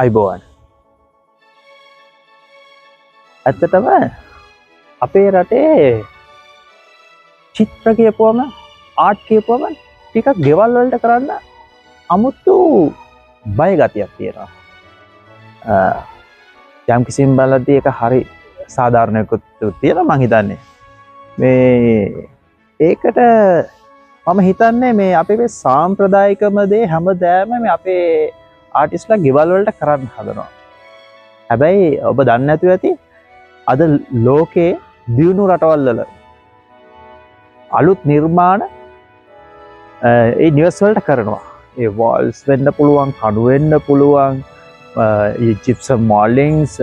අයිබෝවන් ඇත්තටම අපේ රටේ චිත්‍ර කියපුවම ආර්ට් කියපුවම ටිකක් ගෙවල් වලට කරන්න අමුතු බය ගතියක් තියෙනවා. යම් කිසිම බලද්දී ඒක හරි සාධාරණයකුත් තියෙනවා මං හිතන්නේ. මේ ඒකට මම හිතන්නේ මේ අපේ මේ සාම්ප්‍රදායිකම දේ හැමදාම මේ අපේ ආටිස්ට්ලා ගෙවල් වලට කරන්න හදනවා. හැබැයි ඔබ දන්නේ නැතුව ඇති අද ලෝකේ දියුණු රටවල් වල අලුත් නිර්මාණ ඒ නිවස් වලට කරනවා. ඒ වෝල්ස් වෙන්න පුළුවන්, කණු වෙන්න පුළුවන්, ජිප්සම් මොල්ඩින්ග්ස්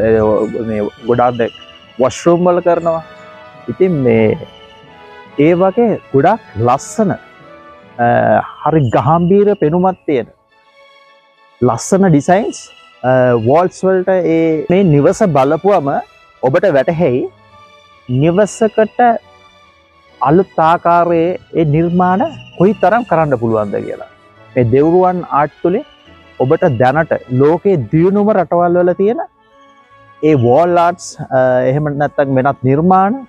මේ ගොඩාක් වොෂ්රූම් වල කරනවා. ඉතින් මේ ඒ වගේ ගොඩක් ලස්සන හරි ගහම්බීර පෙනුමක් තියෙන ලස්සන ඩිසයින්ස් වෝල්ස් වලට මේ නිවස බලපුවම ඔබට වැටහෙයි නිවසකට අලුත් ආකාරයේ ඒ නිර්මාණ කොයිතරම් කරන්න පුළුවන්ද කියලා. මේ දෙව්රුවන් ආර්ට් තුලින් ඔබට දැනට ලෝකයේ දියුණුම රටවල් වල තියෙන ඒ වෝල් ආර්ට්ස් එහෙම නැත්නම් වෙනත් නිර්මාණ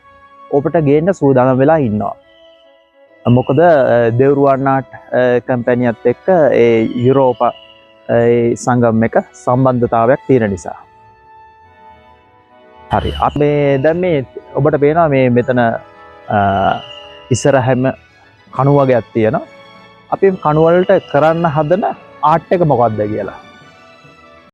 ඔබට ගේන්න සූදානම් වෙලා ඉන්නවා. මොකද දෙව්රුවන් ආර්ට් කම්පැනියත් එක්ක ඒ යුරෝපා ඒ සංගම් එක සම්බන්ධතාවයක් තියෙන නිසා. හරි. අපි දැන් මේ ඔබට පේනවා මේ මෙතන ඉස්සරහම කණු වගේක් තියෙනවා. අපි කණු වලට කරන්න හදන ආර්ට් එක මොකක්ද කියලා.